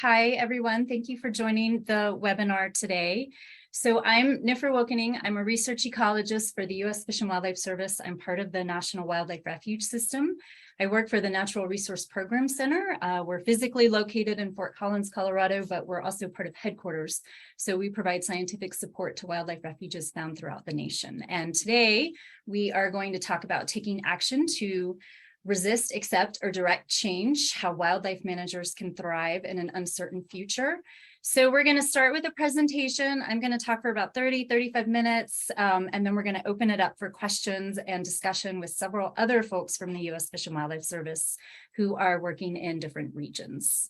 Hi, everyone. Thank you for joining the webinar today. So I'm Nifra Wokening. I'm a research ecologist for the U.S. Fish and Wildlife Service. I'm part of the National Wildlife Refuge System. I work for the Natural Resource Program Center. We're physically located in Fort Collins, Colorado, but we're also part of headquarters. So we provide scientific support to wildlife refuges found throughout the nation. And today we are going to talk about taking action to resist, accept, or direct change, how wildlife managers can thrive in an uncertain future. So we're going to start with a presentation. I'm going to talk for about 35 minutes, and then we're going to open it up for questions and discussion with several other folks from the U.S. Fish and Wildlife Service who are working in different regions.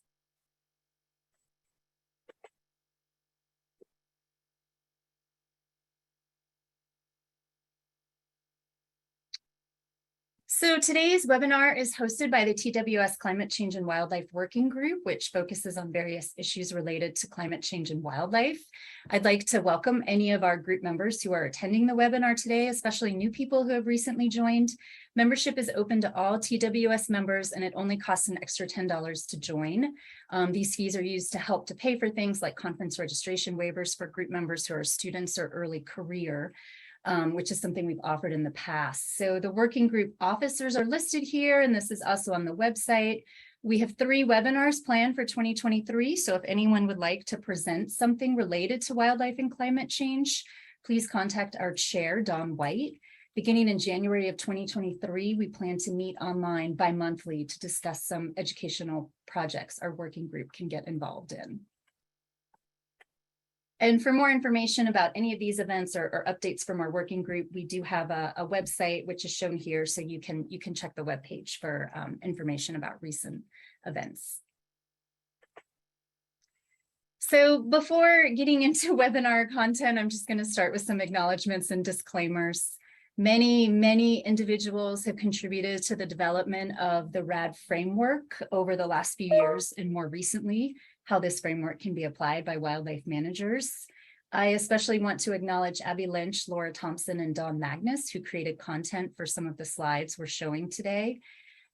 So today's webinar is hosted by the TWS Climate Change and Wildlife Working Group, which focuses on various issues related to climate change and wildlife. I'd like to welcome any of our group members who are attending the webinar today, especially new people who have recently joined. Membership is open to all TWS members, and it only costs an extra $10 to join. These fees are used to help to pay for things like conference registration waivers for group members who are students or early career. Which is something we've offered in the past. So the working group officers are listed here, and this is also on the website. We have 3 webinars planned for 2023. So if anyone would like to present something related to wildlife and climate change, please contact our chair, Dawn White. Beginning in January of 2023, we plan to meet online bi-monthly to discuss some educational projects our working group can get involved in. And for more information about any of these events or updates from our working group, we do have a website, which is shown here. So you can check the webpage for information about recent events. So before getting into webinar content, I'm just going to start with some acknowledgements and disclaimers. Many individuals have contributed to the development of the RAD framework over the last few years, and more recently, how this framework can be applied by wildlife managers. I especially want to acknowledge Abby Lynch, Laura Thompson, and Dawn Magnus, who created content for some of the slides we're showing today.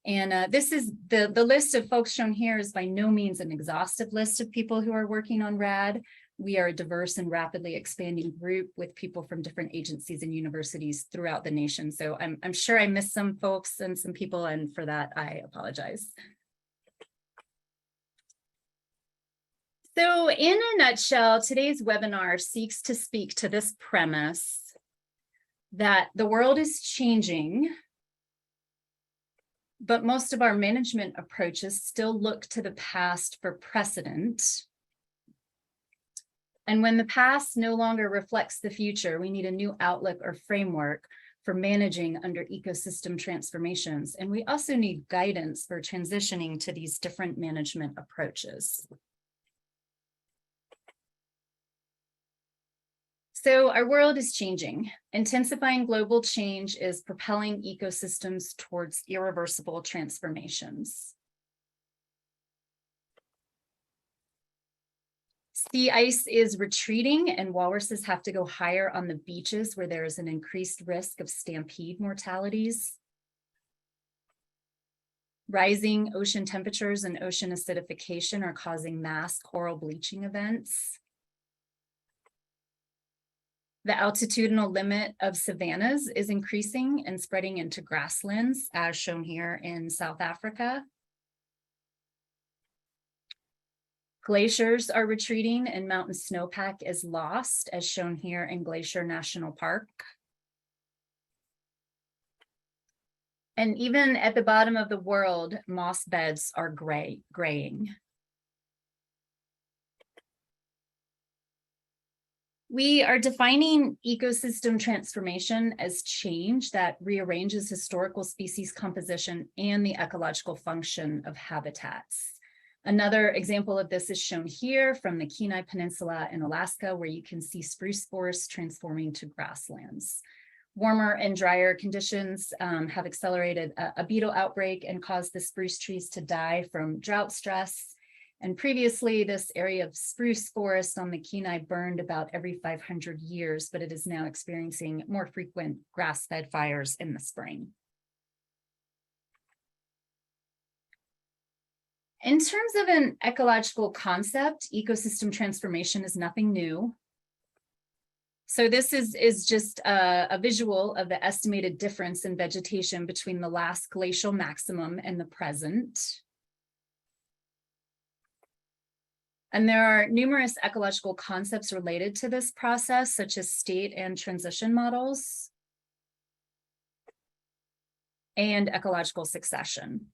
And this is the list of folks shown here is by no means an exhaustive list of people who are working on RAD. We are a diverse and rapidly expanding group with people from different agencies and universities throughout the nation. So I'm sure I missed some folks and some people, and for that, I apologize. So in a nutshell, today's webinar seeks to speak to this premise that the world is changing, but most of our management approaches still look to the past for precedent. And when the past no longer reflects the future, we need a new outlook or framework for managing under ecosystem transformations. And we also need guidance for transitioning to these different management approaches. So our world is changing. Intensifying global change is propelling ecosystems towards irreversible transformations. Sea ice is retreating, and walruses have to go higher on the beaches where there is an increased risk of stampede mortalities. Rising ocean temperatures and ocean acidification are causing mass coral bleaching events. The altitudinal limit of savannas is increasing and spreading into grasslands, as shown here in South Africa. Glaciers are retreating and mountain snowpack is lost, as shown here in Glacier National Park. And even at the bottom of the world, moss beds are graying. We are defining ecosystem transformation as change that rearranges historical species composition and the ecological function of habitats. Another example of this is shown here from the Kenai Peninsula in Alaska, where you can see spruce forests transforming to grasslands. Warmer and drier conditions have accelerated a beetle outbreak and caused the spruce trees to die from drought stress. And previously, this area of spruce forest on the Kenai burned about every 500 years, but it is now experiencing more frequent grass-fed fires in the spring. In terms of an ecological concept, ecosystem transformation is nothing new. So this is just a visual of the estimated difference in vegetation between the last glacial maximum and the present. And there are numerous ecological concepts related to this process, such as state and transition models and ecological succession.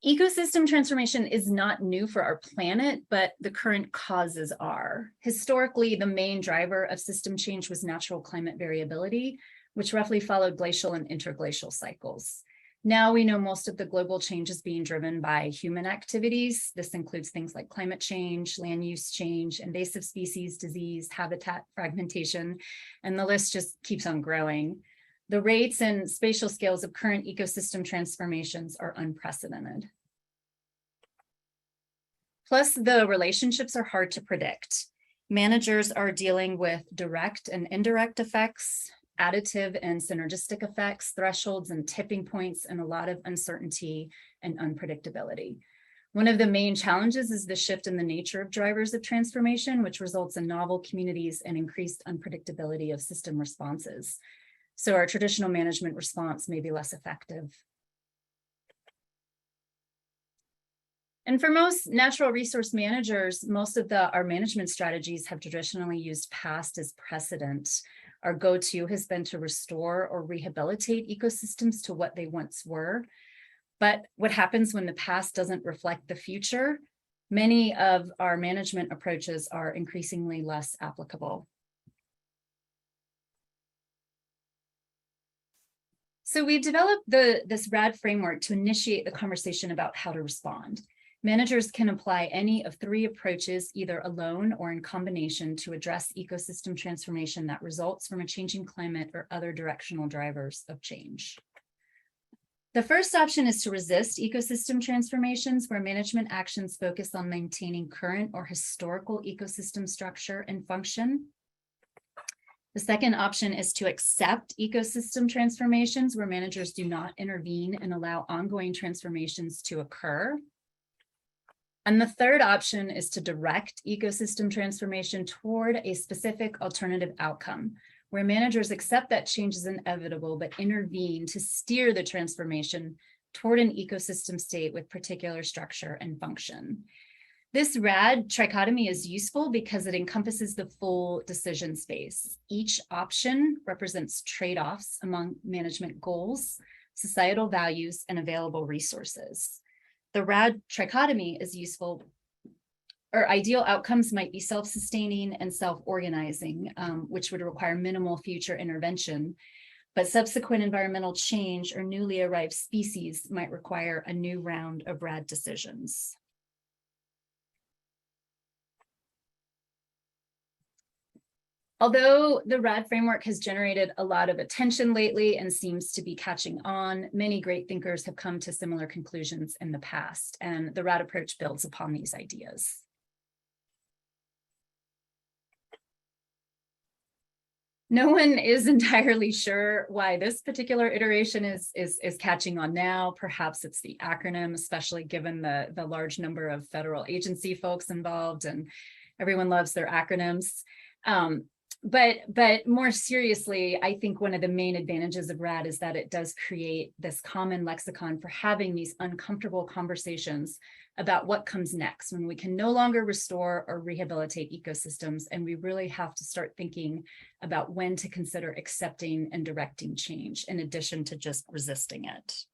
Ecosystem transformation is not new for our planet, but the current causes are. Historically, the main driver of system change was natural climate variability, which roughly followed glacial and interglacial cycles. Now we know most of the global change is being driven by human activities. This includes things like climate change, land use change, invasive species, disease, habitat fragmentation, and the list just keeps on growing. The rates and spatial scales of current ecosystem transformations are unprecedented. Plus, the relationships are hard to predict. Managers are dealing with direct and indirect effects, additive and synergistic effects, thresholds and tipping points, and a lot of uncertainty and unpredictability. One of the main challenges is the shift in the nature of drivers of transformation, which results in novel communities and increased unpredictability of system responses. So our traditional management response may be less effective. And for most natural resource managers, most of our management strategies have traditionally used past as precedent. Our go-to has been to restore or rehabilitate ecosystems to what they once were. But what happens when the past doesn't reflect the future? Many of our management approaches are increasingly less applicable. So we developed this RAD framework to initiate the conversation about how to respond. Managers can apply any of three approaches, either alone or in combination, to address ecosystem transformation that results from a changing climate or other directional drivers of change. The first option is to resist ecosystem transformations, where management actions focus on maintaining current or historical ecosystem structure and function. The second option is to accept ecosystem transformations, where managers do not intervene and allow ongoing transformations to occur. And the third option is to direct ecosystem transformation toward a specific alternative outcome, where managers accept that change is inevitable, but intervene to steer the transformation toward an ecosystem state with particular structure and function. This RAD trichotomy is useful because it encompasses the full decision space. Each option represents trade-offs among management goals, societal values, and available resources. The RAD trichotomy is useful, or ideal outcomes might be self-sustaining and self-organizing, which would require minimal future intervention, but subsequent environmental change or newly arrived species might require a new round of RAD decisions. Although the RAD framework has generated a lot of attention lately and seems to be catching on, many great thinkers have come to similar conclusions in the past, and the RAD approach builds upon these ideas. No one is entirely sure why this particular iteration is catching on now. Perhaps it's the acronym, especially given the large number of federal agency folks involved, and everyone loves their acronyms. But more seriously, I think one of the main advantages of RAD is that it does create this common lexicon for having these uncomfortable conversations about what comes next, when we can no longer restore or rehabilitate ecosystems, and we really have to start thinking about when to consider accepting and directing change, in addition to just resisting it.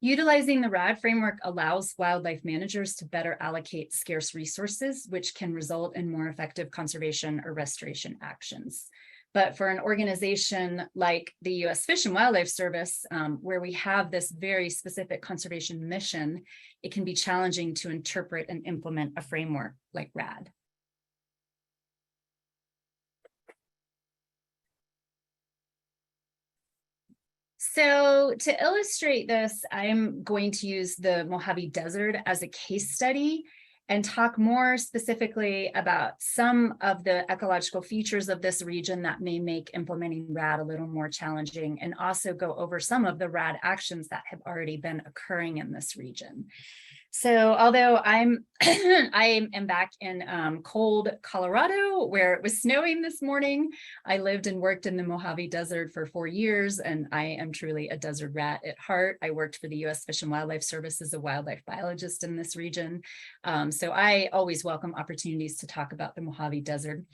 Utilizing the RAD framework allows wildlife managers to better allocate scarce resources, which can result in more effective conservation or restoration actions. But for an organization like the U.S. Fish and Wildlife Service, where we have this very specific conservation mission, it can be challenging to interpret and implement a framework like RAD. So to illustrate this, I'm going to use the Mojave Desert as a case study. and talk more specifically about some of the ecological features of this region that may make implementing RAD a little more challenging, and also go over some of the RAD actions that have already been occurring in this region. So although I am back in cold Colorado, where it was snowing this morning, I lived and worked in the Mojave Desert for 4 years, and I am truly a desert rat at heart. I worked for the U.S. Fish and Wildlife Service as a wildlife biologist in this region. So I always welcome opportunities to talk about the Mojave Desert.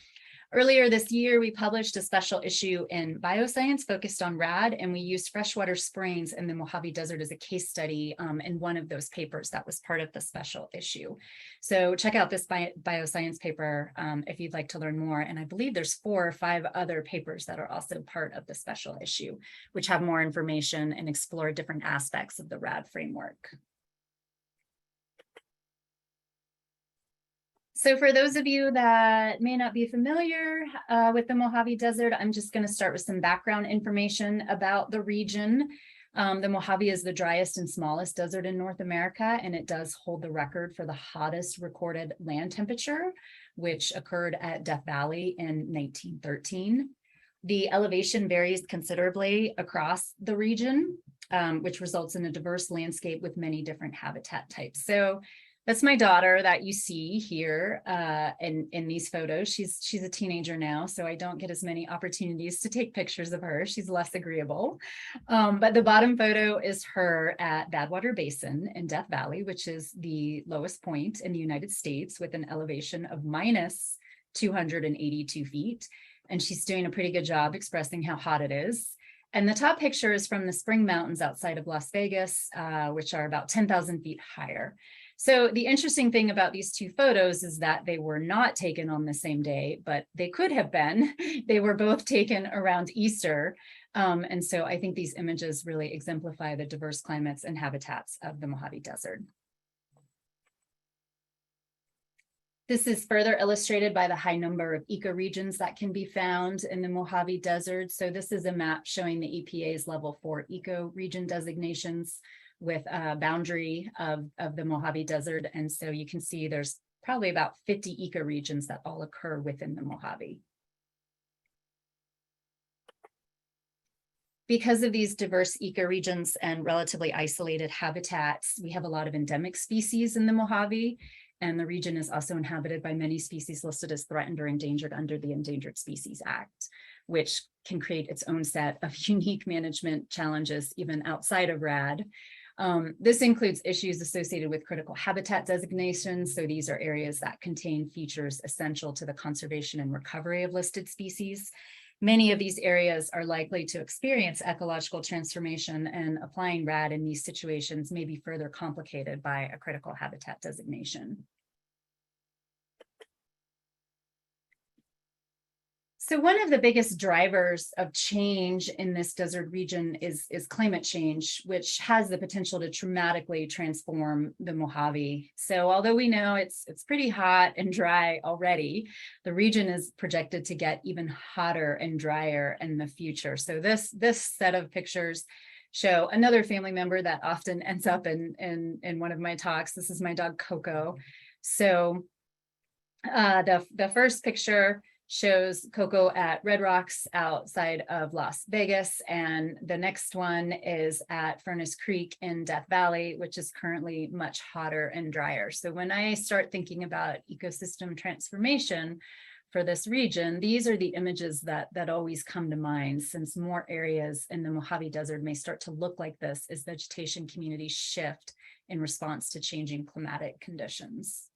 Earlier this year, we published a special issue in Bioscience focused on RAD, and we used freshwater springs in the Mojave Desert as a case study in one of those papers that was part of the special issue. So check out this Bioscience paper if you'd like to learn more. And I believe there's 4 or 5 other papers that are also part of the special issue, which have more information and explore different aspects of the RAD framework. So for those of you that may not be familiar with the Mojave Desert, I'm just going to start with some background information about the region. The Mojave is the driest and smallest desert in North America, and it does hold the record for the hottest recorded land temperature, which occurred at Death Valley in 1913. The elevation varies considerably across the region, which results in a diverse landscape with many different habitat types. So that's my daughter that you see here in these photos. She's a teenager now, so I don't get as many opportunities to take pictures of her. She's less agreeable. But the bottom photo is her at Badwater Basin in Death Valley, which is the lowest point in the United States with an elevation of minus 282 feet. And she's doing a pretty good job expressing how hot it is. And the top picture is from the Spring Mountains outside of Las Vegas, which are about 10,000 feet higher. So the interesting thing about these 2 photos is that they were not taken on the same day, but they could have been. They were both taken around Easter. And so I think these images really exemplify the diverse climates and habitats of the Mojave Desert. This is further illustrated by the high number of ecoregions that can be found in the Mojave Desert. So this is a map showing the EPA's level 4 ecoregion designations with a boundary of the Mojave Desert. And so you can see there's probably about 50 ecoregions that all occur within the Mojave. Because of these diverse ecoregions and relatively isolated habitats, we have a lot of endemic species in the Mojave, and the region is also inhabited by many species listed as threatened or endangered under the Endangered Species Act, which can create its own set of unique management challenges even outside of RAD. This includes issues associated with critical habitat designations. So these are areas that contain features essential to the conservation and recovery of listed species. Many of these areas are likely to experience ecological transformation, and applying RAD in these situations may be further complicated by a critical habitat designation. So one of the biggest drivers of change in this desert region is climate change, which has the potential to dramatically transform the Mojave. So although we know it's pretty hot and dry already, the region is projected to get even hotter and drier in the future. So this set of pictures show another family member that often ends up in one of my talks. This is my dog Coco. So the first picture shows Coco at Red Rocks outside of Las Vegas, and the next one is at Furnace Creek in Death Valley, which is currently much hotter and drier. So when I start thinking about ecosystem transformation for this region, these are the images that always come to mind, since more areas in the Mojave Desert may start to look like this as vegetation communities shift in response to changing climatic conditions.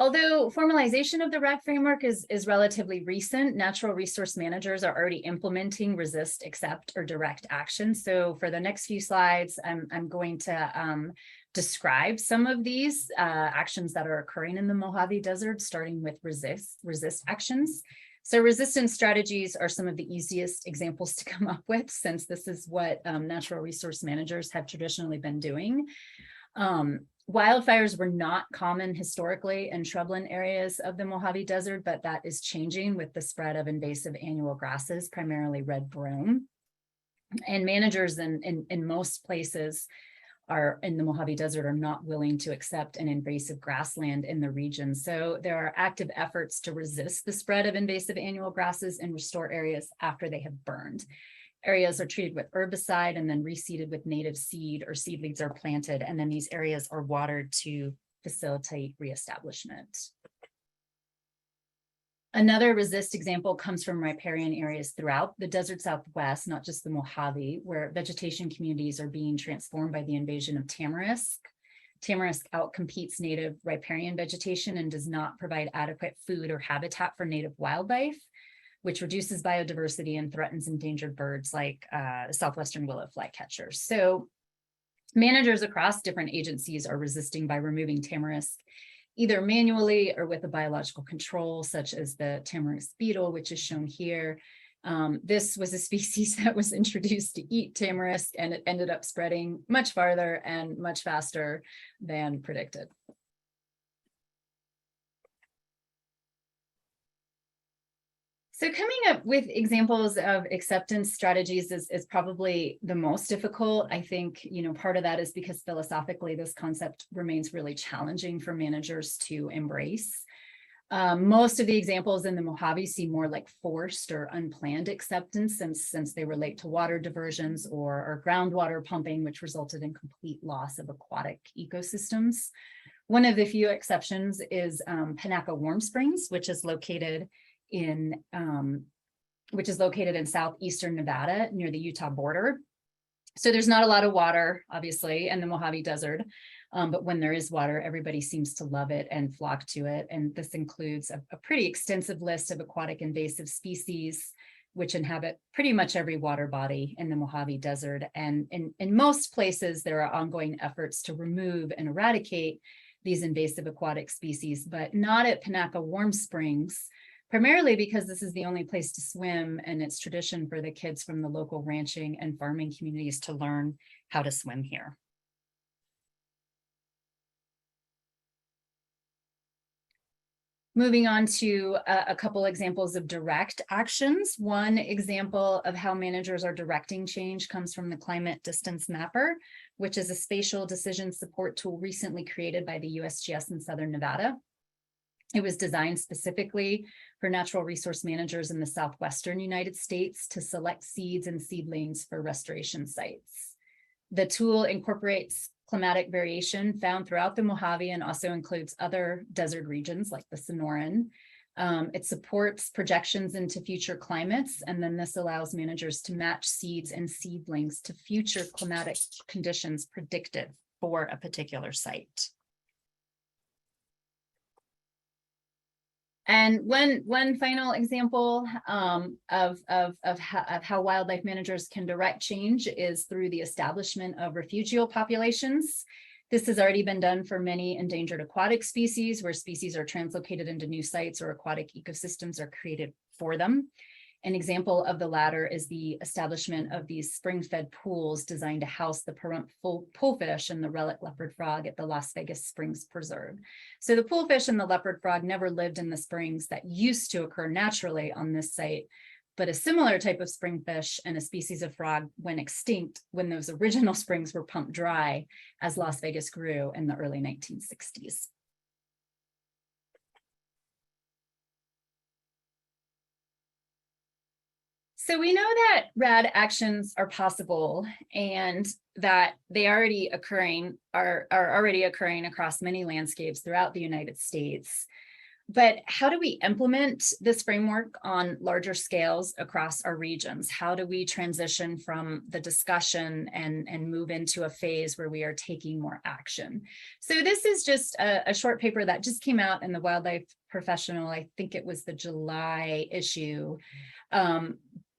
Although formalization of the RAD framework is relatively recent, natural resource managers are already implementing resist, accept, or direct action. So for the next few slides, I'm going to describe some of these actions that are occurring in the Mojave Desert, starting with resist actions. So resistance strategies are some of the easiest examples to come up with, since this is what natural resource managers have traditionally been doing. Wildfires were not common historically in shrubland areas of the Mojave Desert, but that is changing with the spread of invasive annual grasses, primarily red brome. And managers in most places in the Mojave Desert are not willing to accept an invasive grassland in the region. So there are active efforts to resist the spread of invasive annual grasses and restore areas after they have burned. Areas are treated with herbicide and then reseeded with native seed, or seedlings are planted, and then these areas are watered to facilitate reestablishment. Another resist example comes from riparian areas throughout the desert Southwest, not just the Mojave, where vegetation communities are being transformed by the invasion of tamarisk. Tamarisk outcompetes native riparian vegetation and does not provide adequate food or habitat for native wildlife, which reduces biodiversity and threatens endangered birds like southwestern willow flycatchers. So managers across different agencies are resisting by removing tamarisk, either manually or with a biological control, such as the tamarisk beetle, which is shown here. This was a species that was introduced to eat tamarisk, and it ended up spreading much farther and much faster than predicted. So coming up with examples of acceptance strategies is probably the most difficult. I think, part of that is because philosophically, this concept remains really challenging for managers to embrace. Most of the examples in the Mojave seem more like forced or unplanned acceptance since they relate to water diversions or groundwater pumping, which resulted in complete loss of aquatic ecosystems. One of the few exceptions is Panaca Warm Springs, which is located in southeastern Nevada near the Utah border. So there's not a lot of water, obviously, in the Mojave Desert, but when there is water, everybody seems to love it and flock to it. And this includes a pretty extensive list of aquatic invasive species, which inhabit pretty much every water body in the Mojave Desert. And in most places, there are ongoing efforts to remove and eradicate these invasive aquatic species, but not at Panaca Warm Springs, primarily because this is the only place to swim, and it's tradition for the kids from the local ranching and farming communities to learn how to swim here. Moving on to a couple examples of direct actions. One example of how managers are directing change comes from the Climate Distance Mapper, which is a spatial decision support tool recently created by the USGS in Southern Nevada. It was designed specifically for natural resource managers in the southwestern United States to select seeds and seedlings for restoration sites. The tool incorporates climatic variation found throughout the Mojave and also includes other desert regions like the Sonoran. It supports projections into future climates, and then this allows managers to match seeds and seedlings to future climatic conditions predicted for a particular site. And one final example of how wildlife managers can direct change is through the establishment of refugial populations. This has already been done for many endangered aquatic species, where species are translocated into new sites or aquatic ecosystems are created for them. An example of the latter is the establishment of these spring-fed pools designed to house the pahrump poolfish and the relic leopard frog at the Las Vegas Springs Preserve. So the poolfish and the leopard frog never lived in the springs that used to occur naturally on this site, but a similar type of springfish and a species of frog went extinct when those original springs were pumped dry as Las Vegas grew in the early 1960s. So we know that RAD actions are possible and that they are already occurring across many landscapes throughout the United States. But how do we implement this framework on larger scales across our regions? How do we transition from the discussion and move into a phase where we are taking more action? So this is just a short paper that just came out in the Wildlife Professional. I think it was the July issue.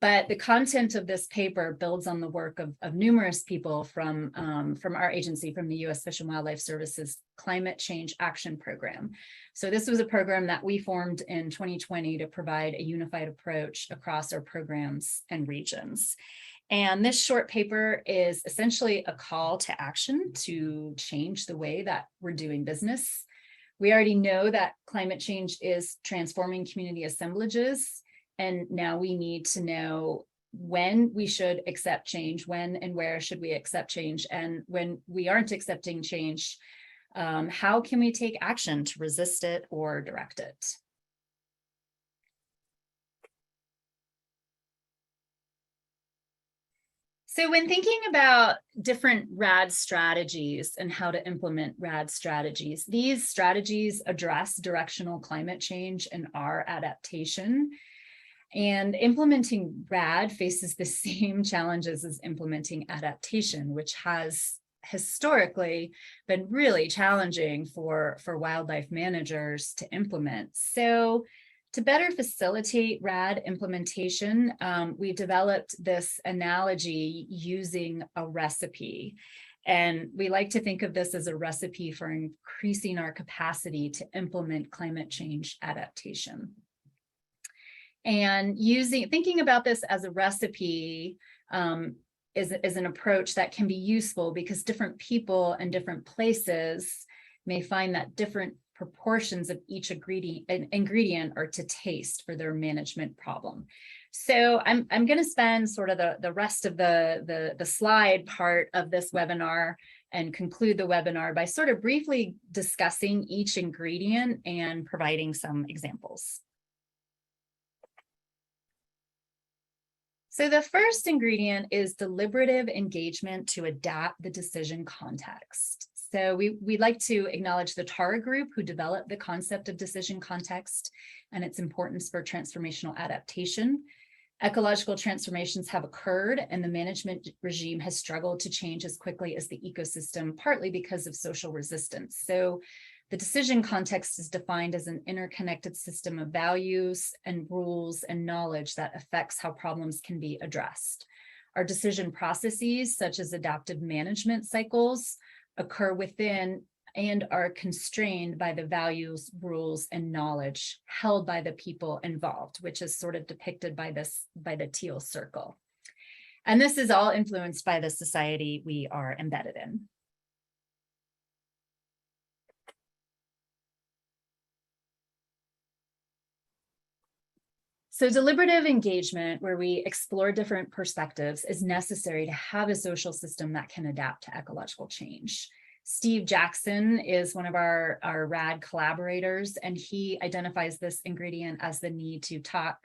But the content of this paper builds on the work of numerous people from our agency, from the U.S. Fish and Wildlife Service's Climate Change Action Program. So this was a program that we formed in 2020 to provide a unified approach across our programs and regions. And this short paper is essentially a call to action to change the way that we're doing business. We already know that climate change is transforming community assemblages. And now we need to know when we should accept change, when and where should we accept change, and when we aren't accepting change, how can we take action to resist it or direct it? So when thinking about different RAD strategies and how to implement RAD strategies, these strategies address directional climate change and our adaptation. And implementing RAD faces the same challenges as implementing adaptation, which has historically been really challenging for wildlife managers to implement. So to better facilitate RAD implementation, we developed this analogy using a recipe. And we like to think of this as a recipe for increasing our capacity to implement climate change adaptation. And thinking about this as a recipe is an approach that can be useful because different people and different places may find that different proportions of each ingredient are to taste for their management problem. So I'm going to spend sort of the rest of the slide part of this webinar and conclude the webinar by sort of briefly discussing each ingredient and providing some examples. So the first ingredient is deliberative engagement to adapt the decision context. So we like to acknowledge the Tara group who developed the concept of decision context and its importance for transformational adaptation. Ecological transformations have occurred and the management regime has struggled to change as quickly as the ecosystem, partly because of social resistance. So the decision context is defined as an interconnected system of values and rules and knowledge that affects how problems can be addressed. Our decision processes, such as adaptive management cycles, occur within and are constrained by the values, rules, and knowledge held by the people involved, which is sort of depicted by the teal circle. And this is all influenced by the society we are embedded in. So deliberative engagement, where we explore different perspectives, is necessary to have a social system that can adapt to ecological change. Steve Jackson is one of our RAD collaborators, and he identifies this ingredient as the need to talk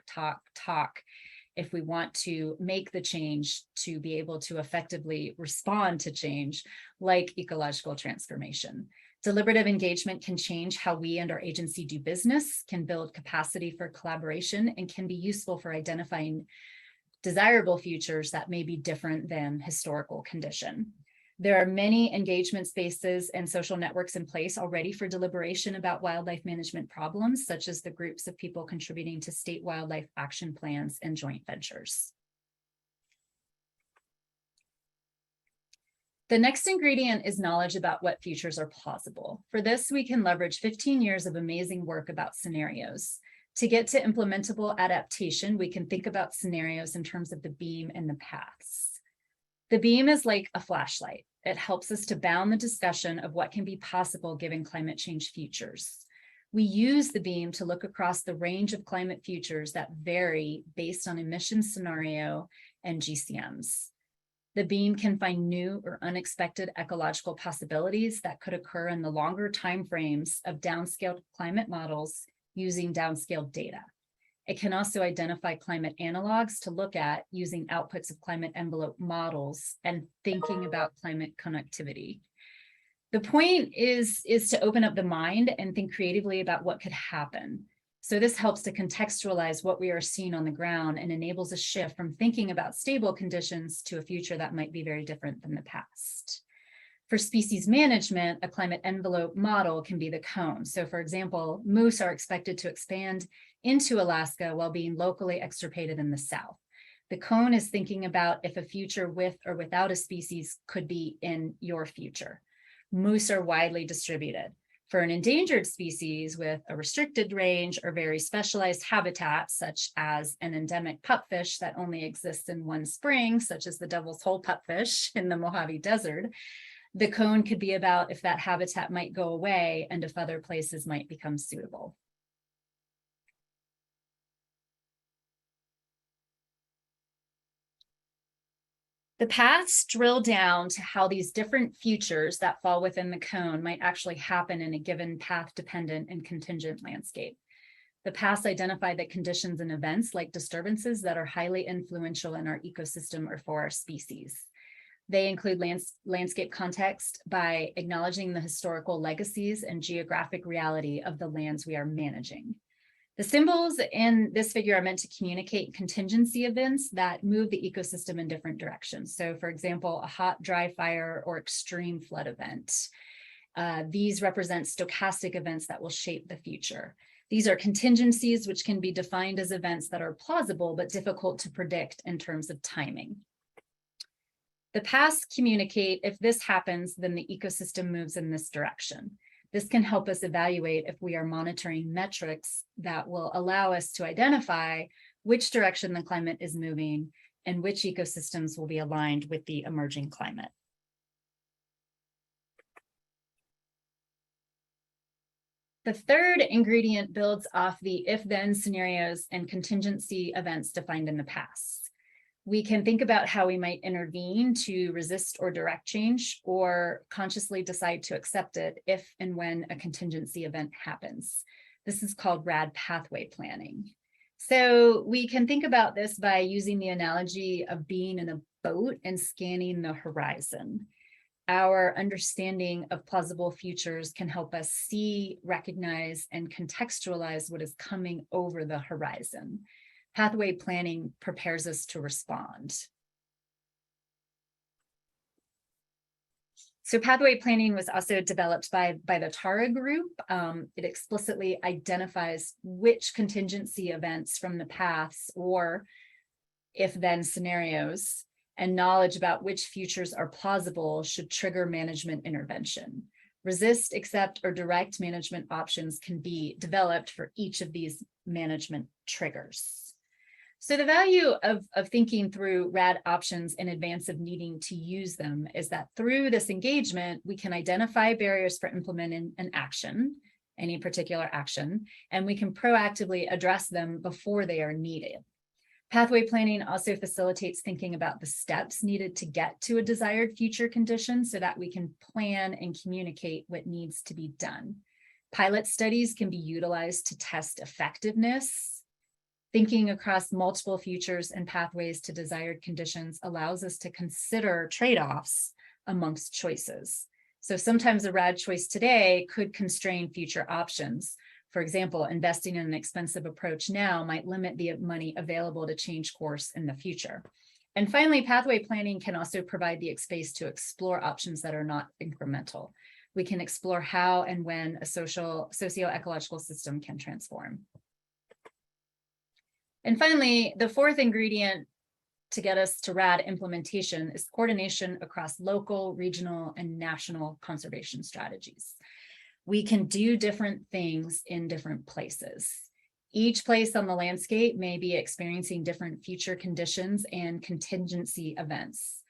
if we want to make the change to be able to effectively respond to change, like ecological transformation. Deliberative engagement can change how we and our agency do business, can build capacity for collaboration, and can be useful for identifying desirable futures that may be different than historical condition. There are many engagement spaces and social networks in place already for deliberation about wildlife management problems, such as the groups of people contributing to state wildlife action plans and joint ventures. The next ingredient is knowledge about what futures are plausible. For this, we can leverage 15 years of amazing work about scenarios. To get to implementable adaptation, we can think about scenarios in terms of the beam and the paths. The beam is like a flashlight. It helps us to bound the discussion of what can be possible given climate change futures. We use the beam to look across the range of climate futures that vary based on emissions scenario and GCMs. The beam can find new or unexpected ecological possibilities that could occur in the longer timeframes of downscaled climate models using downscaled data. It can also identify climate analogs to look at using outputs of climate envelope models and thinking about climate connectivity. The point is to open up the mind and think creatively about what could happen. So this helps to contextualize what we are seeing on the ground and enables a shift from thinking about stable conditions to a future that might be very different than the past. For species management, a climate envelope model can be the cone. So for example, moose are expected to expand into Alaska while being locally extirpated in the south. The cone is thinking about if a future with or without a species could be in your future. Moose are widely distributed. For an endangered species with a restricted range or very specialized habitat, such as an endemic pupfish that only exists in one spring, such as the Devil's Hole pupfish in the Mojave Desert, the cone could be about if that habitat might go away and if other places might become suitable. The paths drill down to how these different futures that fall within the cone might actually happen in a given path-dependent and contingent landscape. The paths identify the conditions and events like disturbances that are highly influential in our ecosystem or for our species. They include landscape context by acknowledging the historical legacies and geographic reality of the lands we are managing. The symbols in this figure are meant to communicate contingency events that move the ecosystem in different directions. So for example, a hot, dry fire or extreme flood event. These represent stochastic events that will shape the future. These are contingencies which can be defined as events that are plausible but difficult to predict in terms of timing. The paths communicate if this happens, then the ecosystem moves in this direction. This can help us evaluate if we are monitoring metrics that will allow us to identify which direction the climate is moving and which ecosystems will be aligned with the emerging climate. The third ingredient builds off the if-then scenarios and contingency events defined in the past. We can think about how we might intervene to resist or direct change, or consciously decide to accept it if and when a contingency event happens. This is called RAD pathway planning. So we can think about this by using the analogy of being in a boat and scanning the horizon. Our understanding of plausible futures can help us see, recognize, and contextualize what is coming over the horizon. Pathway planning prepares us to respond. So pathway planning was also developed by the TARA group. It explicitly identifies which contingency events from the paths or if-then scenarios and knowledge about which futures are plausible should trigger management intervention. Resist, accept, or direct management options can be developed for each of these management triggers. So the value of thinking through RAD options in advance of needing to use them is that through this engagement, we can identify barriers for implementing an action, any particular action, and we can proactively address them before they are needed. Pathway planning also facilitates thinking about the steps needed to get to a desired future condition so that we can plan and communicate what needs to be done. Pilot studies can be utilized to test effectiveness. Thinking across multiple futures and pathways to desired conditions allows us to consider trade-offs amongst choices. So sometimes a RAD choice today could constrain future options. For example, investing in an expensive approach now might limit the money available to change course in the future. And finally, pathway planning can also provide the space to explore options that are not incremental. We can explore how and when a socio-ecological system can transform. And finally, the fourth ingredient to get us to RAD implementation is coordination across local, regional, and national conservation strategies. We can do different things in different places. Each place on the landscape may be experiencing different future conditions and contingency events.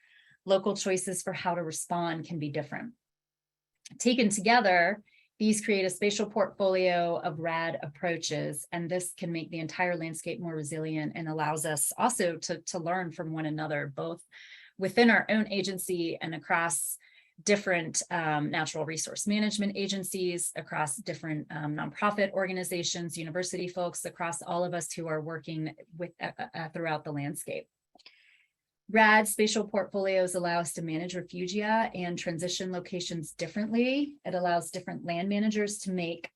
Local choices for how to respond can be different. Taken together, these create a spatial portfolio of RAD approaches, and this can make the entire landscape more resilient and allows us also to learn from one another, both within our own agency and across different natural resource management agencies, across different nonprofit organizations, university folks, across all of us who are working with throughout the landscape. RAD spatial portfolios allow us to manage refugia and transition locations differently. It allows different land managers to make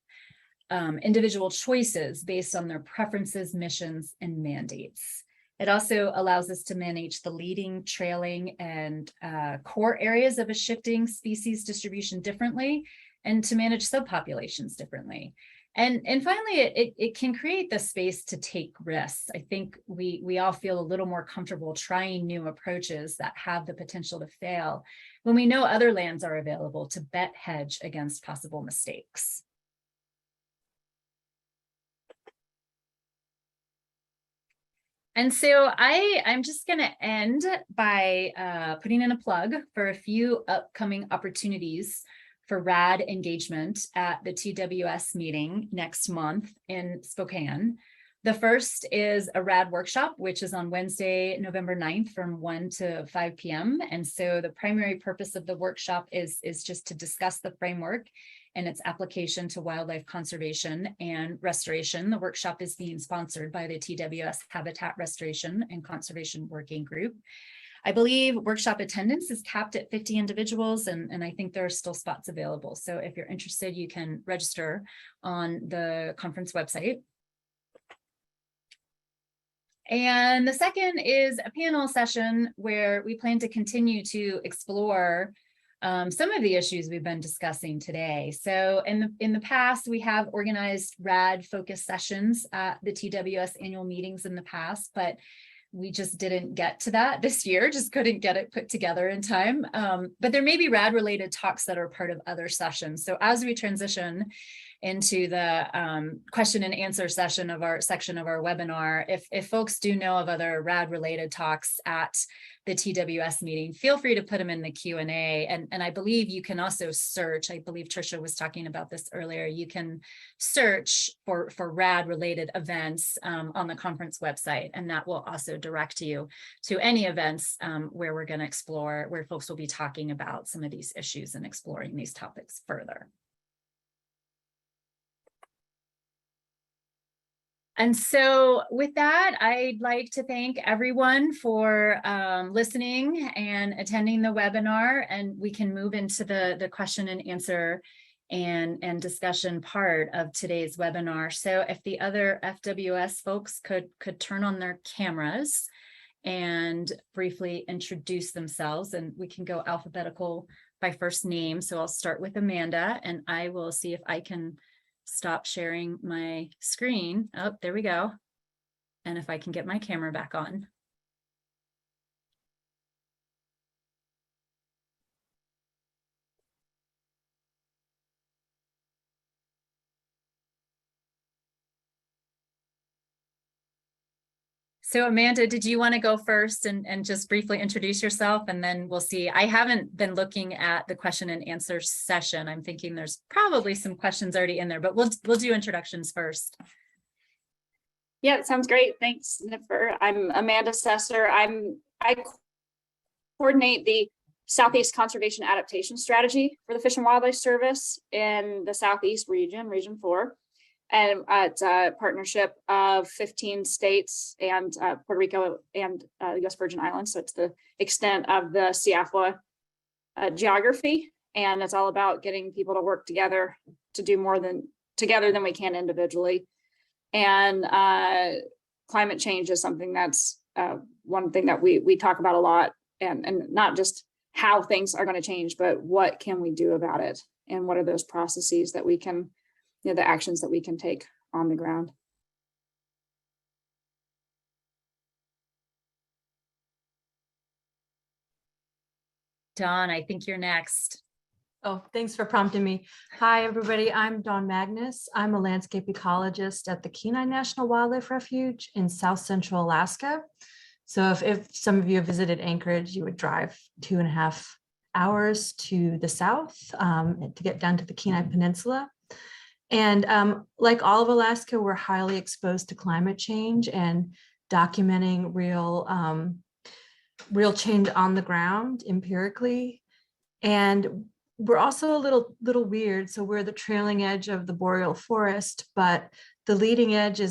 individual choices based on their preferences, missions, and mandates. It also allows us to manage the leading, trailing, and core areas of a shifting species distribution differently, and to manage subpopulations differently. And finally, it can create the space to take risks. I think we all feel a little more comfortable trying new approaches that have the potential to fail when we know other lands are available to bet hedge against possible mistakes. And so I'm just going to end by putting in a plug for a few upcoming opportunities for RAD engagement at the TWS meeting next month in Spokane. The first is a RAD workshop, which is on Wednesday, November 9th from 1 to 5 p.m. And so the primary purpose of the workshop is just to discuss the framework and its application to wildlife conservation and restoration. The workshop is being sponsored by the TWS Habitat Restoration and Conservation Working Group. I believe workshop attendance is capped at 50 individuals, and I think there are still spots available. So if you're interested, you can register on the conference website. And the second is a panel session where we plan to continue to explore some of the issues we've been discussing today. So in the past, we have organized RAD focus sessions at the TWS annual meetings in the past, but we just didn't get to that this year, just couldn't get it put together in time. But there may be RAD related talks that are part of other sessions. So as we transition into the question and answer section of our webinar, if folks do know of other RAD related talks at the TWS meeting, feel free to put them in the Q&A. And I believe you can also search, I believe Tricia was talking about this earlier, you can search for RAD related events on the conference website, and that will also direct you to any events where we're going to explore, where folks will be talking about some of these issues and exploring these topics further. And so with that, I'd like to thank everyone for listening and attending the webinar, and we can move into the question and answer and discussion part of today's webinar. So if the other FWS folks could turn on their cameras and briefly introduce themselves, and we can go alphabetical by first name. So I'll start with Amanda, and I will see if I can stop sharing my screen. Oh, there we go. And if I can get my camera back on. So Amanda, did you want to go first and just briefly introduce yourself, and then we'll see. I haven't been looking at the question and answer session. I'm thinking there's probably some questions already in there, but we'll do introductions first. Yeah, sounds great. Thanks, Nipper. I'm Amanda Sesser. I coordinate the Southeast Conservation Adaptation Strategy for the Fish and Wildlife Service in the Southeast region, Region 4. And it's a partnership of 15 states and Puerto Rico and the U.S. Virgin Islands. So it's the extent of the CFWA geography. And it's all about getting people to work together to do more together than we can individually. And climate change is something that's one thing that we talk about a lot, and not just how things are going to change, but what can we do about it? And what are those processes that we can, the actions that we can take on the ground. Dawn, I think you're next. Oh, thanks for prompting me. Hi, everybody. I'm Dawn Magnus. I'm a landscape ecologist at the Kenai National Wildlife Refuge in South Central Alaska. So if some of you have visited Anchorage, you would drive 2.5 hours to the south to get down to the Kenai Peninsula. And like all of Alaska, we're highly exposed to climate change and documenting real change on the ground empirically. And we're also a little weird. So we're the trailing edge of the boreal forest, but the leading edge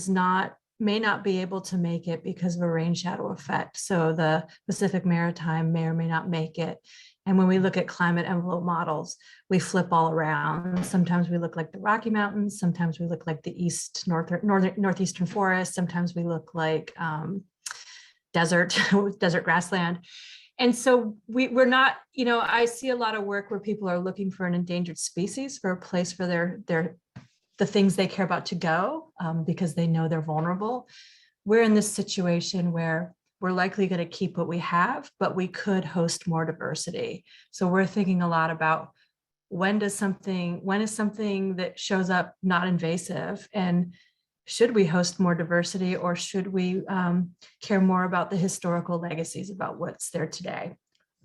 may not be able to make it because of a rain shadow effect. So the Pacific Maritime may or may not make it. And when we look at climate envelope models, we flip all around. Sometimes we look like the Rocky Mountains. Sometimes we look like the northeastern forest. Sometimes we look like desert grassland. And so we're not, I see a lot of work where people are looking for an endangered species, for a place for the things they care about to go because they know they're vulnerable. We're in this situation where we're likely going to keep what we have, but we could host more diversity. So we're thinking a lot about when is something that shows up not invasive, and should we host more diversity, or should we care more about the historical legacies about what's there today?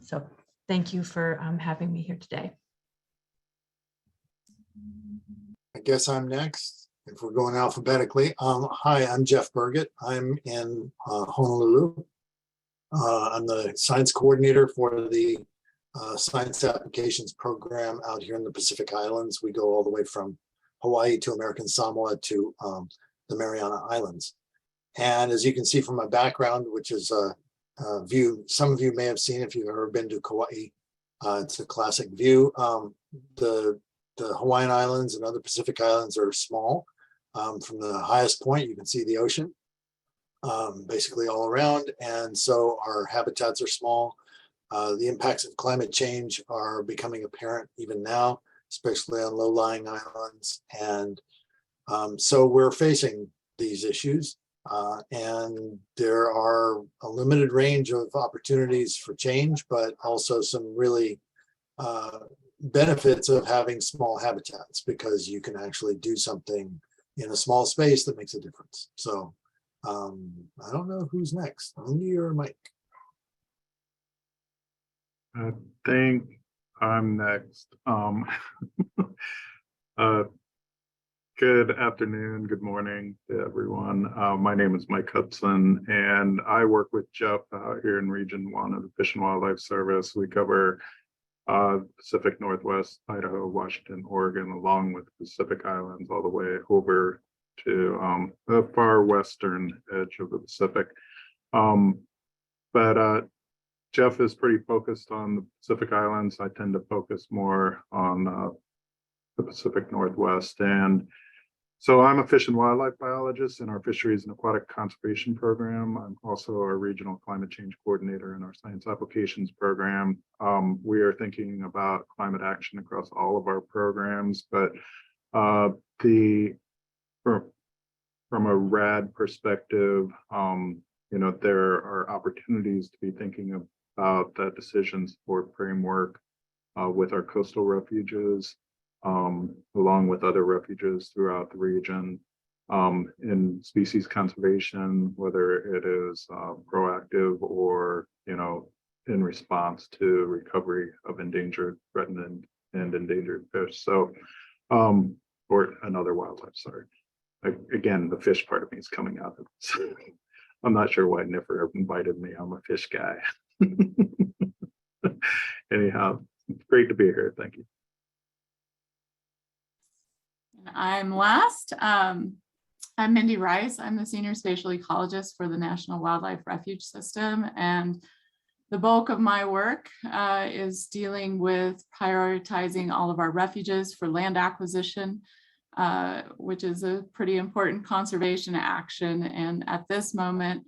So thank you for having me here today. I guess I'm next. if we're going alphabetically, hi, I'm Jeff Burgett. I'm in Honolulu. I'm the science coordinator for the science applications program out here in the Pacific Islands. We go all the way from Hawaii to American Samoa to the Mariana Islands. And as you can see from my background, which is a view some of you may have seen if you've ever been to Kauai, it's a classic view. The Hawaiian Islands and other Pacific Islands are small. From the highest point, you can see the ocean basically all around. And so our habitats are small. The impacts of climate change are becoming apparent even now, especially on low-lying islands. And so we're facing these issues. And there are a limited range of opportunities for change, but also some really benefits of having small habitats, because you can actually do something in a small space that makes a difference. So I don't know who's next, Andy or Mike. I think I'm next. Good afternoon, good morning to everyone. My name is Mike Hudson, and I work with Jeff out here in Region 1 of the Fish and Wildlife Service. We cover Pacific Northwest, Idaho, Washington, Oregon, along with the Pacific Islands, all the way over to the far western edge of the Pacific. But Jeff is pretty focused on the Pacific Islands. I tend to focus more on the Pacific Northwest. And so I'm a fish and wildlife biologist in our fisheries and aquatic conservation program. I'm also a regional climate change coordinator in our science applications program. We are thinking about climate action across all of our programs, but from a RAD perspective, there are opportunities to be thinking about that decision support framework with our coastal refuges, along with other refuges throughout the region, in species conservation, whether it is proactive or, in response to recovery of endangered, threatened, and endangered fish. So, or another wildlife, sorry. Again, the fish part of me is coming out of this. I'm not sure why Niffer invited me. I'm a fish guy. Anyhow, it's great to be here. Thank you. I'm last. I'm Mindy Rice. I'm the senior spatial ecologist for the National Wildlife Refuge System. And the bulk of my work is dealing with prioritizing all of our refuges for land acquisition, which is a pretty important conservation action. And at this moment,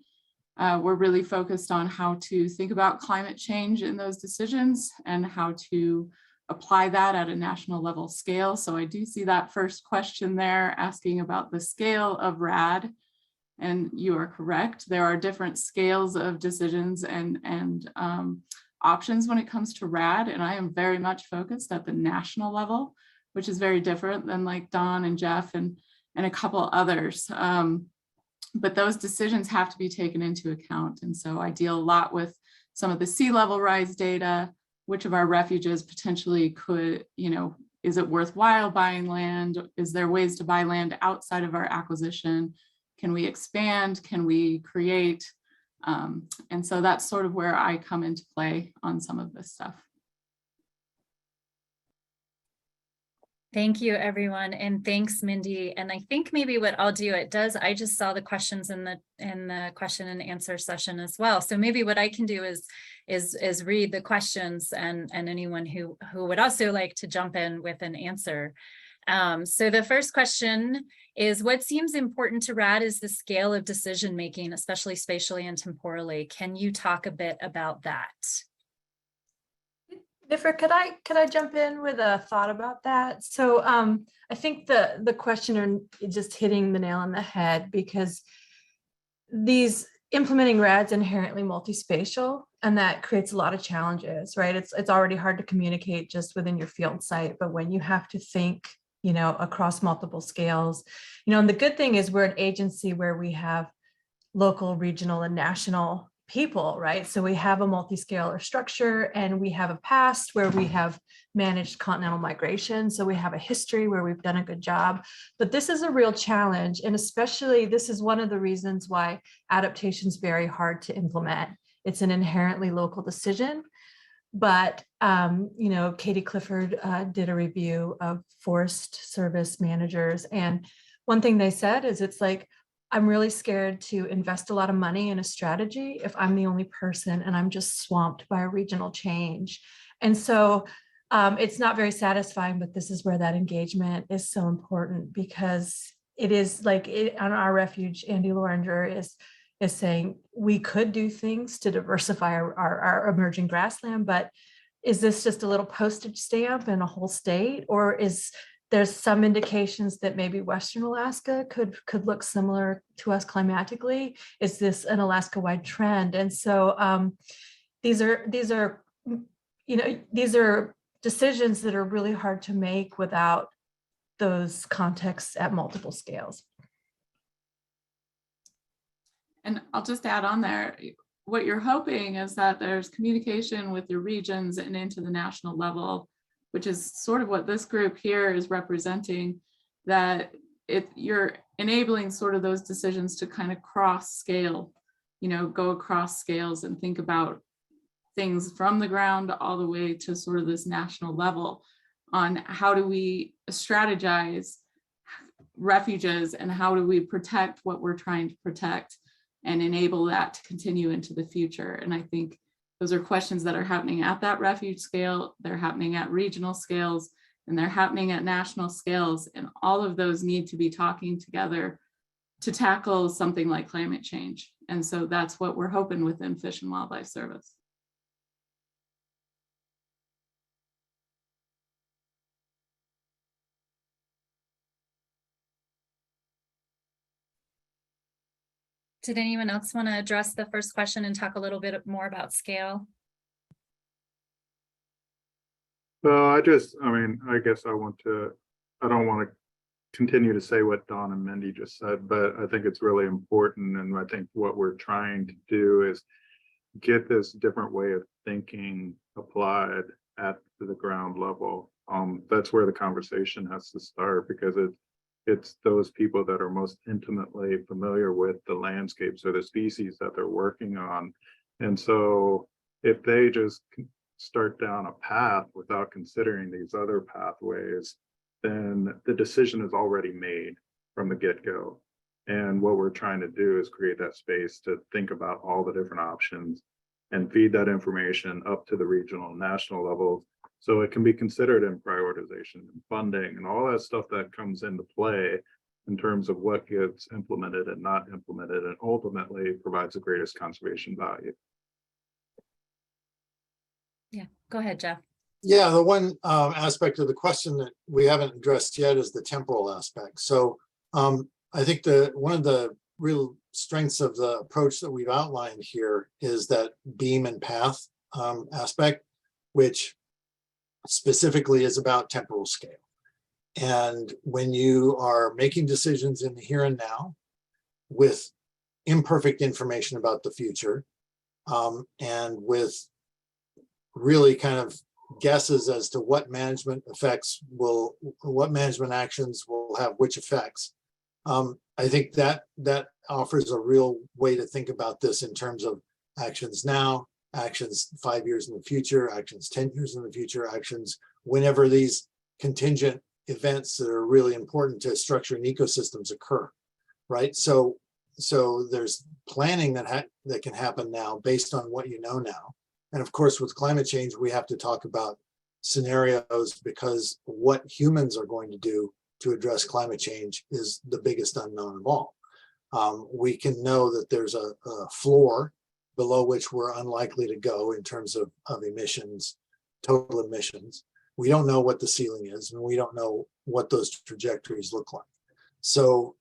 we're really focused on how to think about climate change in those decisions and how to apply that at a national level scale. So I do see that first question there asking about the scale of RAD, and you are correct. There are different scales of decisions and options when it comes to RAD, and I am very much focused at the national level, which is very different than like Don and Jeff and a couple others. But those decisions have to be taken into account. And so I deal a lot with some of the sea level rise data, which of our refuges potentially could, is it worthwhile buying land? Is there ways to buy land outside of our acquisition? Can we expand? Can we create? And so that's sort of where I come into play on some of this stuff. Thank you, everyone. And thanks, Mindy. And I think maybe what I'll do, I just saw the questions in the question and answer session as well. So maybe what I can do is read the questions and anyone who would also like to jump in with an answer. So the first question is, what seems important to RAD is the scale of decision-making, especially spatially and temporally. Can you talk a bit about that? Niffer, could I jump in with a thought about that? So I think the questioner is just hitting the nail on the head, because these implementing RAD's inherently multispatial, and that creates a lot of challenges, right? It's already hard to communicate just within your field site, but when you have to think, across multiple scales, and the good thing is we're an agency where we have local, regional, and national people, right? So we have a multi-scalar structure, and we have a past where we have managed continental migration. So we have a history where we've done a good job, but this is a real challenge. And especially this is one of the reasons why adaptation is very hard to implement. It's an inherently local decision. But, you know, Katie Clifford did a review of Forest Service managers. And one thing they said is it's like, I'm really scared to invest a lot of money in a strategy if I'm the only person and I'm just swamped by a regional change. And so it's not very satisfying, but this is where that engagement is so important, because it is like on our refuge, Andy Loringer is saying we could do things to diversify our emerging grassland, but is this just a little postage stamp in a whole state? Or is there's some indications that maybe Western Alaska could look similar to us climatically? Is this an Alaska-wide trend? And so these are decisions that are really hard to make without those contexts at multiple scales. And I'll just add on there, what you're hoping is that there's communication with your regions and into the national level, which is sort of what this group here is representing, that you're enabling sort of those decisions to kind of cross scale, you know, go across scales and think about things from the ground all the way to sort of this national level on how do we strategize refuges and how do we protect what we're trying to protect and enable that to continue into the future. And I think those are questions that are happening at that refuge scale, they're happening at regional scales, and they're happening at national scales. And all of those need to be talking together to tackle something like climate change. And so that's what we're hoping within Fish and Wildlife Service. Did anyone else want to address the first question and talk a little bit more about scale? So I guess I don't want to continue to say what Dawn and Mindy just said, but I think it's really important. And I think what we're trying to do is get this different way of thinking applied at the ground level. That's where the conversation has to start, because it's those people that are most intimately familiar with the landscapes or the species that they're working on. And so if they just start down a path without considering these other pathways, then the decision is already made from the get-go. And what we're trying to do is create that space to think about all the different options and feed that information up to the regional and national levels, so it can be considered in prioritization and funding and all that stuff that comes into play in terms of what gets implemented and not implemented, and ultimately provides the greatest conservation value. Yeah, go ahead, Jeff. Yeah, the one aspect of the question that we haven't addressed yet is the temporal aspect. So I think one of the real strengths of the approach that we've outlined here is that beam and path aspect, which specifically is about temporal scale. And when you are making decisions in the here and now with imperfect information about the future, and with really kind of guesses as to what management actions will have which effects, I think that offers a real way to think about this in terms of actions now, actions 5 years in the future, actions 10 years in the future, actions whenever these contingent events that are really important to structuring ecosystems occur, right? So there's planning that can happen now based on what you know now. And of course, with climate change, we have to talk about scenarios, because what humans are going to do to address climate change is the biggest unknown of all. We can know that there's a floor below which we're unlikely to go in terms of emissions, total emissions. We don't know what the ceiling is, and we don't know what those trajectories look like. So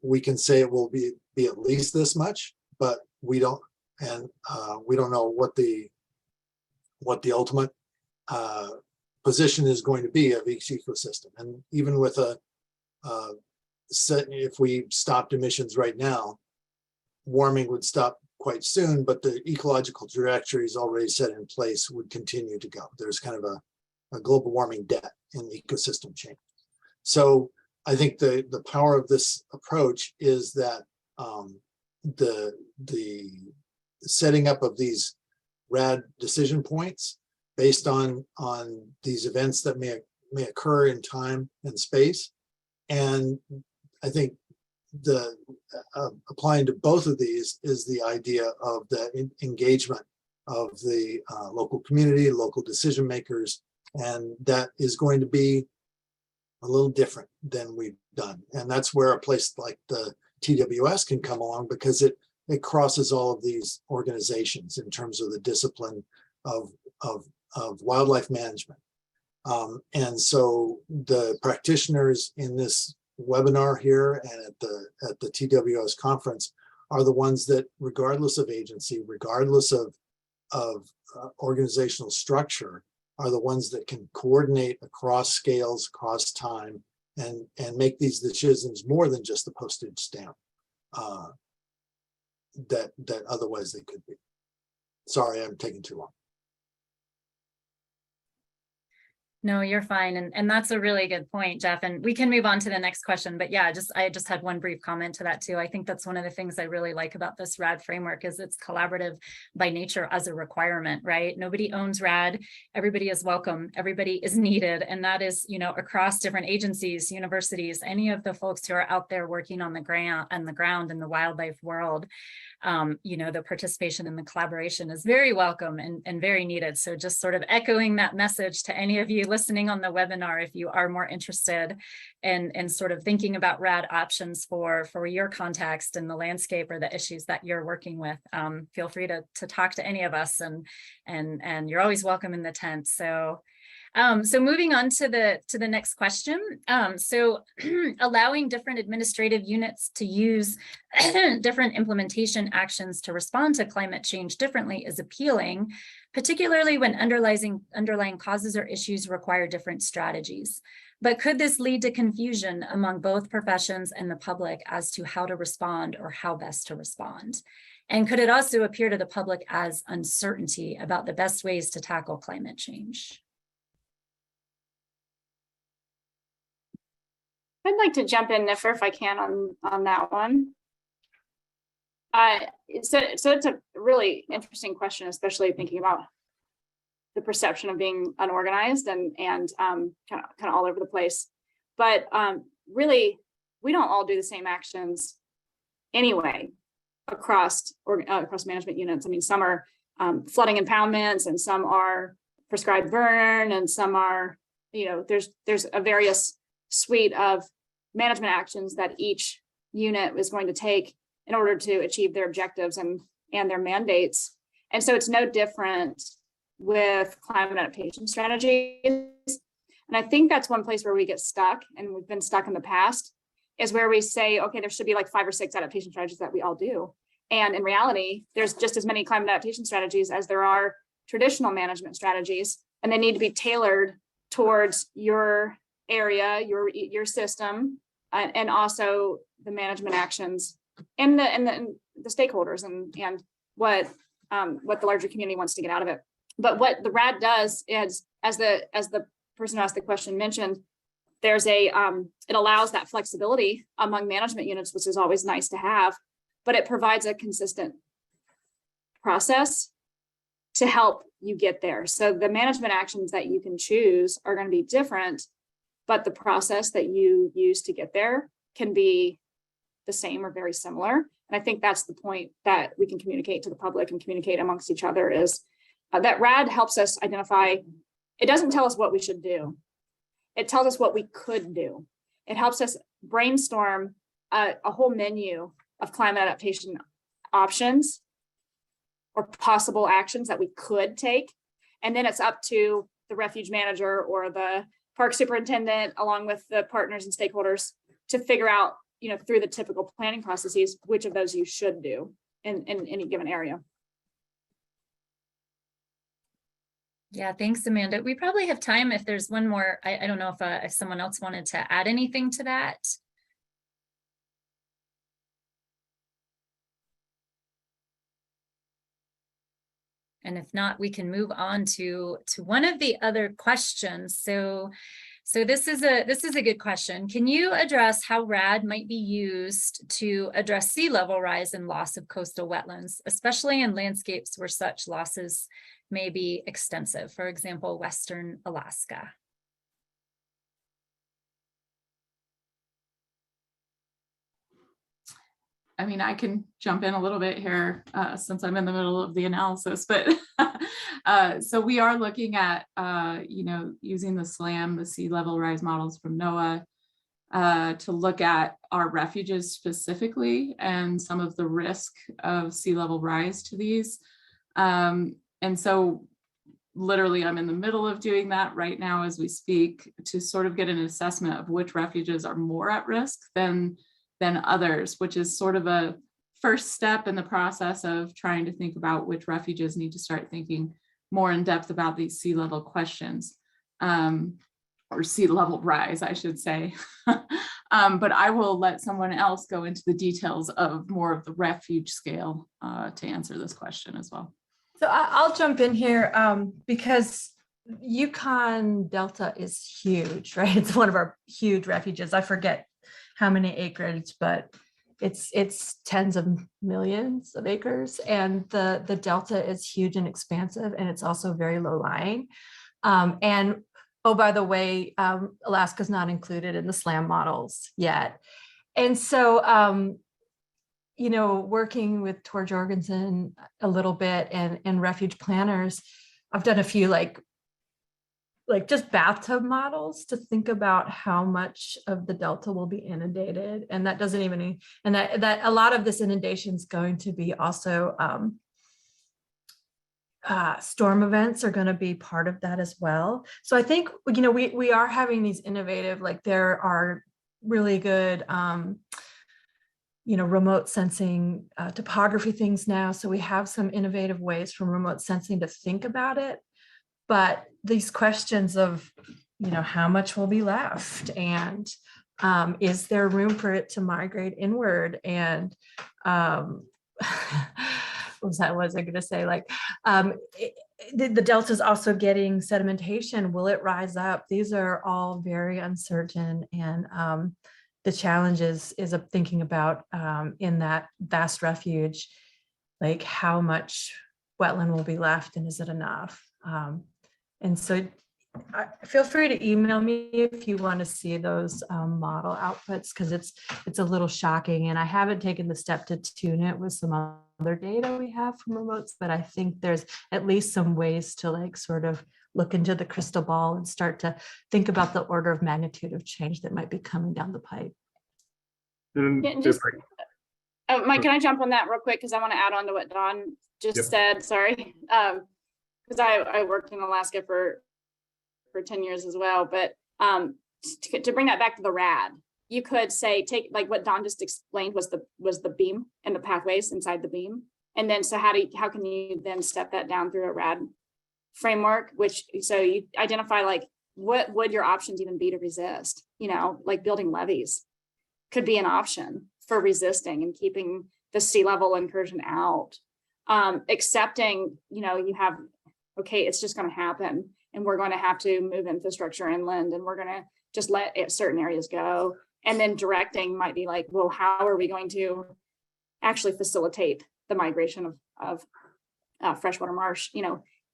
we can say it will be at least this much, but we don't know what the ultimate position is going to be of each ecosystem. And even with if we stopped emissions right now, warming would stop quite soon, but the ecological trajectories already set in place would continue to go. There's kind of a global warming debt in ecosystem change. So I think the power of this approach is that the setting up of these RAD decision points based on these events that may occur in time and space. And I think the applying to both of these is the idea of the engagement of the local community, local decision makers, and that is going to be a little different than we've done. And that's where a place like the TWS can come along, because it crosses all of these organizations in terms of the discipline of wildlife management. And so the practitioners in this webinar here and at the TWS conference are the ones that, regardless of agency, regardless of organizational structure, are the ones that can coordinate across scales, across time, and make these decisions more than just the postage stamp that otherwise they could be. Sorry, I'm taking too long. No, you're fine. And that's a really good point, Jeff. And we can move on to the next question. But yeah, I just had one brief comment to that too. I think that's one of the things I really like about this RAD framework is it's collaborative by nature as a requirement, right? Nobody owns RAD. Everybody is welcome. Everybody is needed. And that is, you know, across different agencies, universities, any of the folks who are out there working on the ground in the wildlife world. You know, the participation and the collaboration is very welcome and very needed. So just sort of echoing that message to any of you listening on the webinar, if you are more interested in sort of thinking about RAD options for your context and the landscape or the issues that you're working with, feel free to talk to any of us, and you're always welcome in the tent. So moving on to the next question. So allowing different administrative units to use different implementation actions to respond to climate change differently is appealing, particularly when underlying causes or issues require different strategies. But could this lead to confusion among both professions and the public as to how to respond or how best to respond? And could it also appear to the public as uncertainty about the best ways to tackle climate change? I'd like to jump in, Niffer, if I can on that one. So it's a really interesting question, especially thinking about the perception of being unorganized and kind of all over the place. But really, we don't all do the same actions anyway across management units. I mean, some are flooding impoundments, and some are prescribed burn, and some are, you know, there's a various suite of management actions that each unit is going to take in order to achieve their objectives and their mandates. And so it's no different with climate adaptation strategies. And I think that's one place where we get stuck, and we've been stuck in the past, is where we say, okay, there should be like 5 or 6 adaptation strategies that we all do. And in reality, there's just as many climate adaptation strategies as there are traditional management strategies, and they need to be tailored towards your area, your system, and also the management actions and the stakeholders and what the larger community wants to get out of it. But what the RAD does is, as the person who asked the question mentioned, there's it allows that flexibility among management units, which is always nice to have, but it provides a consistent process to help you get there. So the management actions that you can choose are going to be different, but the process that you use to get there can be the same or very similar. And I think that's the point that we can communicate to the public and communicate amongst each other is that RAD helps us identify. It doesn't tell us what we should do. It tells us what we could do. It helps us brainstorm a whole menu of climate adaptation options or possible actions that we could take. And then it's up to the refuge manager or the park superintendent, along with the partners and stakeholders, to figure out, you know, through the typical planning processes, which of those you should do in any given area. Yeah, thanks, Amanda. We probably have time if there's one more. I don't know if someone else wanted to add anything to that. And if not, we can move on to one of the other questions. So this is a good question. Can you address how RAD might be used to address sea level rise and loss of coastal wetlands, especially in landscapes where such losses may be extensive, for example, Western Alaska? I mean, I can jump in a little bit here since I'm in the middle of the analysis, but so we are looking at, using the SLAM, the sea level rise models from NOAA, to look at our refuges specifically and some of the risk of sea level rise to these. And so literally I'm in the middle of doing that right now as we speak to sort of get an assessment of which refuges are more at risk than others, which is sort of a first step in the process of trying to think about which refuges need to start thinking more in depth about these sea level questions, or sea level rise, I should say. But I will let someone else go into the details of more of the refuge scale to answer this question as well. So I'll jump in here because Yukon Delta is huge, right? It's one of our huge refuges. I forget how many acreage, but it's tens of millions of acres, and the delta is huge and expansive, and it's also very low lying. And oh, by the way, Alaska's not included in the SLAM models yet. And so, working with Tor Jorgensen a little bit and refuge planners, I've done a few like just bathtub models to think about how much of the delta will be inundated. And that doesn't even, and that a lot of this inundation is going to be also storm events are going to be part of that as well. So I think, we are having these innovative, like there are really good, remote sensing topography things now. So we have some innovative ways from remote sensing to think about it. But these questions of, how much will be left, and is there room for it to migrate inward? And what was I going to say? Like the delta is also getting sedimentation. Will it rise up? These are all very uncertain, and the challenges is of thinking about in that vast refuge, like how much wetland will be left, and is it enough? And so feel free to email me if you want to see those model outputs, because it's a little shocking, and I haven't taken the step to tune it with some other data we have from remotes, but I think there's at least some ways to like sort of look into the crystal ball and start to think about the order of magnitude of change that might be coming down the pipe. Mike, can I jump on that real quick? Because I want to add on to what Don just said. Sorry. Because I worked in Alaska for 10 years as well. But to bring that back to the RAD, you could say, take like what Don just explained was the beam and the pathways inside the beam. And then so how can you then step that down through a RAD framework, so you identify like what would your options even be to resist, like building levees could be an option for resisting and keeping the sea level incursion out. Accepting, you have, okay, it's just going to happen, and we're going to have to move infrastructure inland, and we're going to just let certain areas go. And then directing might be like, well, how are we going to actually facilitate the migration of freshwater marsh,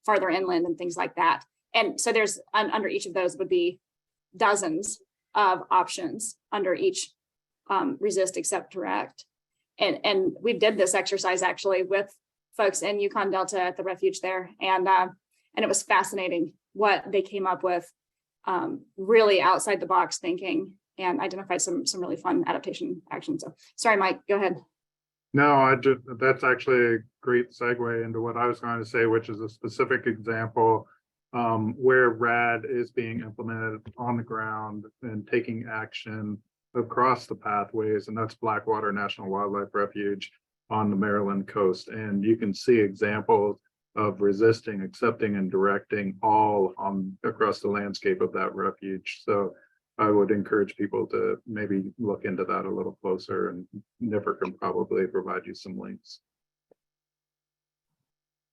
farther inland and things like that. And so there's under each of those would be dozens of options under each resist, accept, direct. And we did this exercise actually with folks in Yukon Delta at the refuge there. And it was fascinating what they came up with, really outside the box thinking, and identified some really fun adaptation actions. So sorry, Mike, go ahead. No, that's actually a great segue into what I was going to say, which is a specific example where RAD is being implemented on the ground and taking action across the pathways, and that's Blackwater National Wildlife Refuge on the Maryland coast. And you can see examples of resisting, accepting, and directing all across the landscape of that refuge. So I would encourage people to maybe look into that a little closer, and Niffer can probably provide you some links.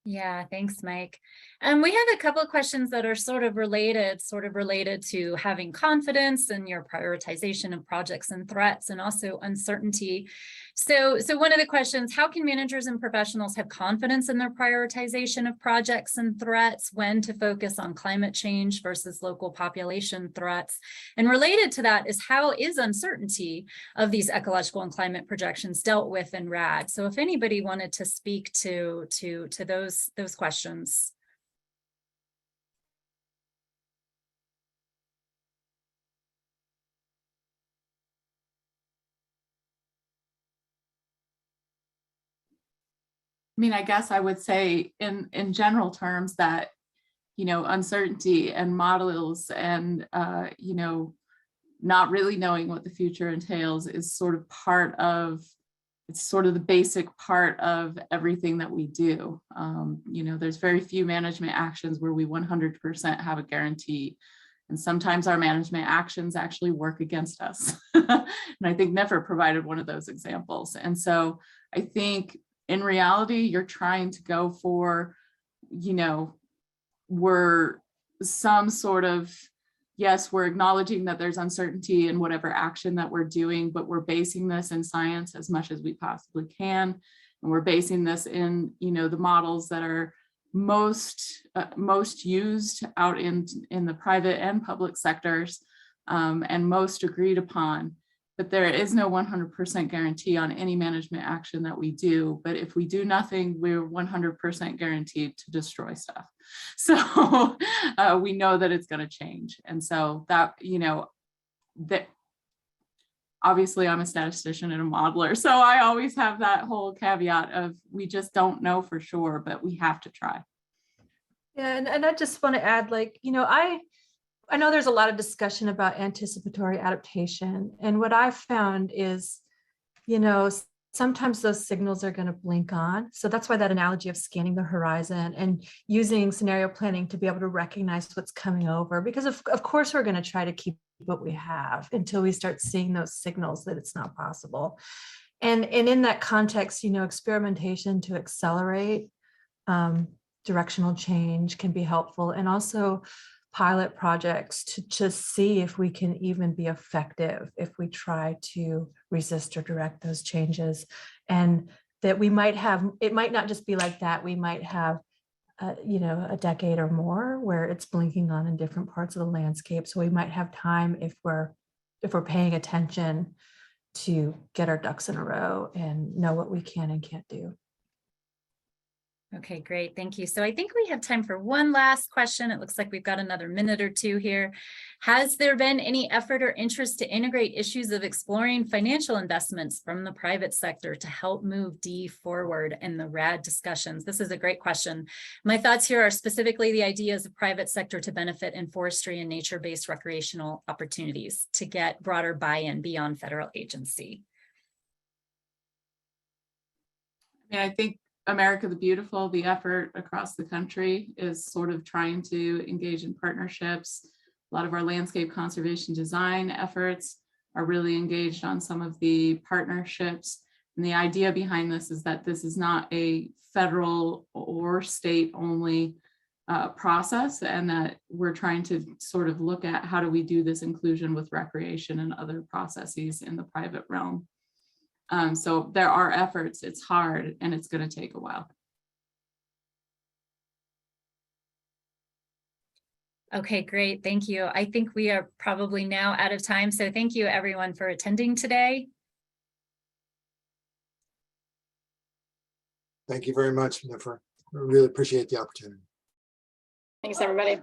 Yeah, thanks, Mike. We have a couple of questions that are sort of related to having confidence in your prioritization of projects and threats, and also uncertainty. So one of the questions, how can managers and professionals have confidence in their prioritization of projects and threats, when to focus on climate change versus local population threats? And related to that is, how is uncertainty of these ecological and climate projections dealt with in RAD? So if anybody wanted to speak to those questions. I mean, I guess I would say in general terms that, uncertainty and models and, not really knowing what the future entails is sort of it's sort of the basic part of everything that we do. There's very few management actions where we 100% have a guarantee. And sometimes our management actions actually work against us. And I think Nefer provided one of those examples. And so I think in reality, you're trying to go for, we're some sort of, yes, we're acknowledging that there's uncertainty in whatever action that we're doing, but we're basing this in science as much as we possibly can. And we're basing this in, the models that are most used out in the private and public sectors, and most agreed upon. But there is no 100% guarantee on any management action that we do. But if we do nothing, we're 100% guaranteed to destroy stuff. So we know that it's going to change. And so that, that obviously I'm a statistician and a modeler. So I always have that whole caveat of, we just don't know for sure, but we have to try. Yeah, and I just want to add, I know there's a lot of discussion about anticipatory adaptation. And what I've found is, sometimes those signals are going to blink on. So that's why that analogy of scanning the horizon and using scenario planning to be able to recognize what's coming over, because of course we're going to try to keep what we have until we start seeing those signals that it's not possible. And in that context, experimentation to accelerate directional change can be helpful, and also pilot projects to just see if we can even be effective if we try to resist or direct those changes. And that we might have, it might not just be like that, we might have a decade or more where it's blinking on in different parts of the landscape. So we might have time, if we're paying attention, to get our ducks in a row and know what we can and can't do. Okay, great. Thank you. So I think we have time for one last question. It looks like we've got another minute or two here. Has there been any effort or interest to integrate issues of exploring financial investments from the private sector to help move D forward in the RAD discussions? This is a great question. My thoughts here are specifically the ideas of private sector to benefit in forestry and nature-based recreational opportunities to get broader buy-in beyond federal agency. I think America the Beautiful, the effort across the country is sort of trying to engage in partnerships. A lot of our landscape conservation design efforts are really engaged on some of the partnerships. And the idea behind this is that this is not a federal or state only process, and that we're trying to sort of look at how do we do this inclusion with recreation and other processes in the private realm. So there are efforts, it's hard, and it's going to take a while. Okay, great. Thank you. I think we are probably now out of time. So thank you everyone for attending today. Thank you very much, Nefer. I really appreciate the opportunity. Thanks, everybody.